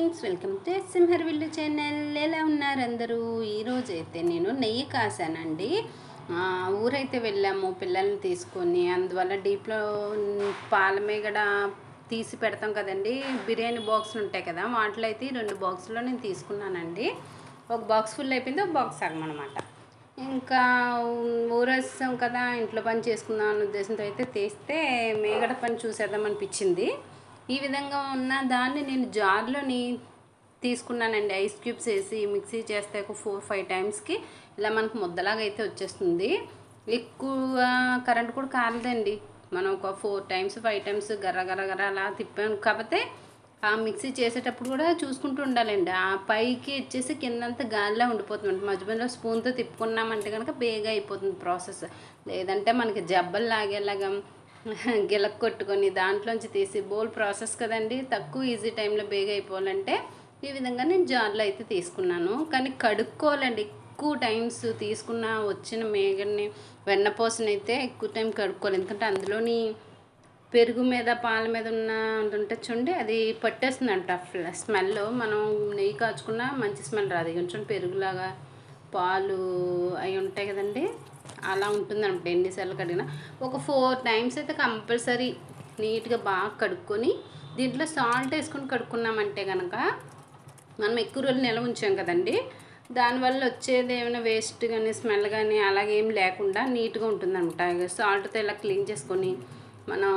Friends, welcome to సింహర్విల్లు channel. ఎలా ఉన్నారు అందరూ? ఈరోజైతే నేను నెయ్యి కాసానండి. ఊరైతే వెళ్ళాము పిల్లల్ని తీసుకొని. అందువల్ల డీప్లో పాల మీగడ తీసి పెడతాం కదండి. బిర్యానీ బాక్సులు ఉంటాయి కదా, వాటిలో అయితే 2 బాక్సుల్లో నేను తీసుకున్నానండి. ఒక బాక్స్ ఫుల్ అయిపోయింది, ఒక బాక్స్ సగం అనమాట. ఇంకా ఊరేస్తాం కదా, ఇంట్లో పని చేసుకుందాం అన్న ఉద్దేశంతో అయితే తీస్తే మీగడ పని చూసేద్దాం అనిపించింది. ఈ విధంగా ఉన్న దాన్ని నేను జార్లోని తీసుకున్నానండి. ఐస్ క్యూబ్స్ వేసి మిక్సీ చేస్తే ఒక 4-5 టైమ్స్కి ఇలా మనకు ముద్దలాగా అయితే వచ్చేస్తుంది. ఎక్కువ కరెంట్ కూడా కాలదండి. మనం ఒక 4 టైమ్స్ 5 టైమ్స్ గర్ర గర్ర గర్ర అలా తిప్పాను. కాకపోతే ఆ మిక్సీ చేసేటప్పుడు కూడా చూసుకుంటూ ఉండాలండి. ఆ పైకి వచ్చేసి కిందంతా గాలిలా ఉండిపోతుంది. మధ్య మధ్యలో స్పూన్తో తిప్పుకున్నామంటే కనుక బేగా అయిపోతుంది ప్రాసెస్. లేదంటే మనకి జబ్బలు లాగేలాగా గిలక్ కొట్టుకొని దాంట్లోంచి తీసి బోల్ ప్రాసెస్ కదండి. తక్కువ ఈజీ టైంలో బేగా అయిపోవాలంటే ఈ విధంగా నేను జార్లో అయితే తీసుకున్నాను. కానీ కడుక్కోవాలండి. ఎక్కువ టైమ్స్ తీసుకున్న వచ్చిన మేగడ్ని వెన్నపూసనైతే ఎక్కువ టైం కడుక్కోవాలి. ఎందుకంటే అందులోని పెరుగు మీద పాల మీద ఉంటే చూడండి, అది పట్టేస్తుందంట స్మెల్. మనం నెయ్యి కాచుకున్న మంచి స్మెల్ రాదు. కొంచెం పెరుగులాగా పాలు అవి ఉంటాయి కదండి, అలా ఉంటుందన్నమాట. ఎన్నిసార్లు కడిగినా ఒక 4 టైమ్స్ అయితే కంపల్సరీ నీట్గా బాగా కడుక్కొని దీంట్లో సాల్ట్ వేసుకొని కడుక్కున్నామంటే కనుక మనం ఎక్కువ రోజులు నిల్వ ఉంచాం కదండి, దానివల్ల వచ్చేది ఏమైనా వేస్ట్ కానీ స్మెల్ కానీ అలాగేం లేకుండా నీట్గా ఉంటుందన్నమాట. సాల్ట్తో ఇలా క్లీన్ చేసుకొని మనం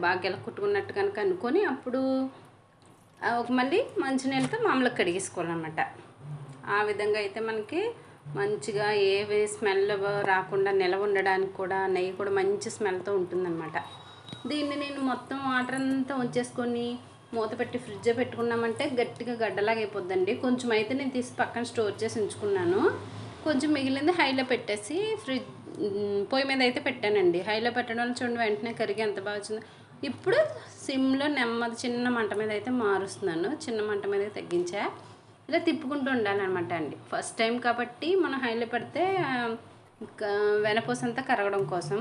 బాగా ఇలా కుట్టుకున్నట్టు కనుక అనుకొని అప్పుడు ఒక మళ్ళీ మంచినీళ్ళతో మామూలుగా కడిగేసుకోవాలన్నమాట. ఆ విధంగా అయితే మనకి మంచిగా ఏవి స్మెల్ రాకుండా నిలవ ఉండడానికి కూడా నెయ్యి కూడా మంచి స్మెల్తో ఉంటుందన్నమాట. దీన్ని నేను మొత్తం వాటర్ అంతా ఉంచేసుకొని మూత పెట్టి ఫ్రిడ్జ్లో పెట్టుకున్నామంటే గట్టిగా గడ్డలాగా అయిపోద్దండి. కొంచెం అయితే నేను తీసి పక్కన స్టోర్ చేసి ఉంచుకున్నాను. కొంచెం మిగిలింది హైలో పెట్టేసి పొయ్యి మీద అయితే పెట్టానండి. హైలో పెట్టడం వల్ల చూడండి వెంటనే కరిగి ఎంత బాగా వచ్చిందో. ఇప్పుడు సిమ్లో నెమ్మది చిన్న మంట మీద అయితే మారుస్తున్నాను. చిన్న మంట మీద తగ్గించా. ఇలా తిప్పుకుంటూ ఉండాలన్నమాట అండి. ఫస్ట్ టైం కాబట్టి మనం హైలో పెడితే వెనపూస అంతా కరగడం కోసం.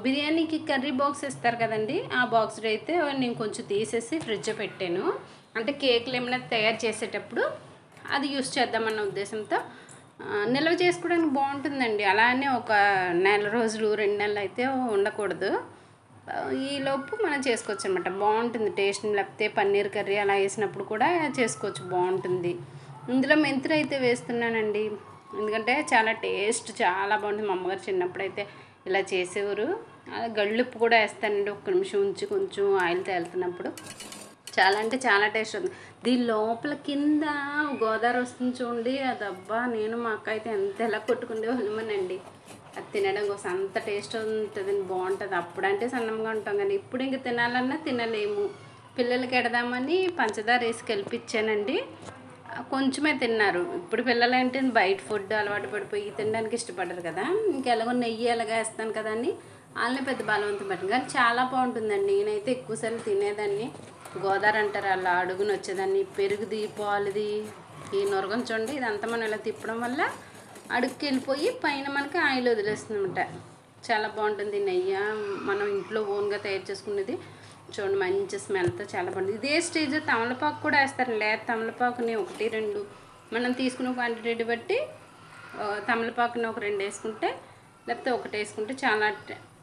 బిర్యానీకి కర్రీ బాక్స్ ఇస్తారు కదండి, ఆ బాక్స్లో అయితే నేను కొంచెం తీసేసి ఫ్రిడ్జ్లో పెట్టాను. అంటే కేకులు ఏమైనా తయారు చేసేటప్పుడు అది యూస్ చేద్దామన్న ఉద్దేశంతో. నిల్వ చేసుకోవడానికి బాగుంటుందండి. అలానే ఒక 1 నెల రోజులు 2 నెలలు అయితే ఉండకూడదు. ఈలోపు మనం చేసుకోవచ్చు అనమాట. బాగుంటుంది టేస్ట్. లేకపోతే పన్నీర్ కర్రీ అలా వేసినప్పుడు కూడా చేసుకోవచ్చు, బాగుంటుంది. ఇందులో మెంతులు అయితే వేస్తున్నానండి, ఎందుకంటే చాలా టేస్ట్ చాలా బాగుంటుంది. మా అమ్మగారు చిన్నప్పుడు అయితే ఇలా చేసేవారు. అలా గళ్ళుప్పు కూడా వేస్తానండి. 1 నిమిషం ఉంచి కొంచెం ఆయిల్ తేలుతున్నప్పుడు చాలా అంటే చాలా టేస్ట్ ఉంది. దీని లోపల కింద గోదావరి వస్తుంది చూడండి, అదబ్బా నేను మా అక్క అయితే ఎంత ఎలా కొట్టుకుండే వాళ్ళమనండి. అది తినడం కోసం అంత టేస్ట్ ఉంటుంది, బాగుంటుంది. అప్పుడంటే సన్నంగా ఉంటాం కానీ ఇప్పుడు ఇంక తినాలన్నా తినలేము. పిల్లలకి ఎడదామని పంచదార వేసి కలిపిచ్చానండి. కొంచెమే తిన్నారు. ఇప్పుడు పిల్లలు అంటే బయట ఫుడ్ అలవాటు పడిపోయి తినడానికి ఇష్టపడరు కదా. ఇంకెలాగో నెయ్యి ఎలాగ వేస్తాను కదా అని వాళ్ళని పెద్ద బలవంతం పెట్టను. కానీ చాలా బాగుంటుందండి. నేనైతే ఎక్కువసార్లు తినేదాన్ని. గోదావరి అంటారు అలా అడుగుని వచ్చేదాన్ని. పెరుగుది పాలుది ఈ నొరగం చూడండి, ఇదంతా మనం ఇలా తిప్పడం వల్ల అడుగుకి వెళ్ళిపోయి పైన మనకి ఆయిల్ వదిలేస్తుందన్నమాట. చాలా బాగుంటుంది. నెయ్యి మనం ఇంట్లో ఓన్గా తయారు చేసుకునేది చూడండి, మంచి స్మెల్తో చాలా బాగుంటుంది. ఇదే స్టేజ్ తమలపాకు కూడా వేస్తారు. లేదా తమలపాకుని 1-2 మనం తీసుకున్న క్వాంటిటీ బట్టి తమలపాకుని ఒక 2 వేసుకుంటే, లేకపోతే 1 వేసుకుంటే చాలా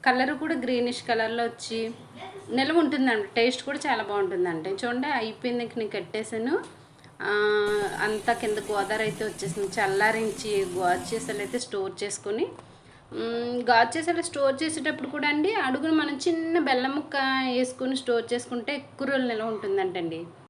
కలర్ కూడా గ్రీనిష్ కలర్లో వచ్చి నిల్వ ఉంటుందండి. టేస్ట్ కూడా చాలా బాగుంటుందండి. చూడండి అయిపోయింది, ఇంక నేను కట్టేసాను. అంతా కింద గోదావరి అయితే వచ్చేసింది. చల్లారించి గాజు అయితే స్టోర్ చేసుకొని, గాజు స్టోర్ చేసేటప్పుడు కూడా అండి అడుగును మనం చిన్న బెల్లం ముక్క వేసుకొని స్టోర్ చేసుకుంటే ఎక్కువ రోజులు నిల్వ ఉంటుందంటండి.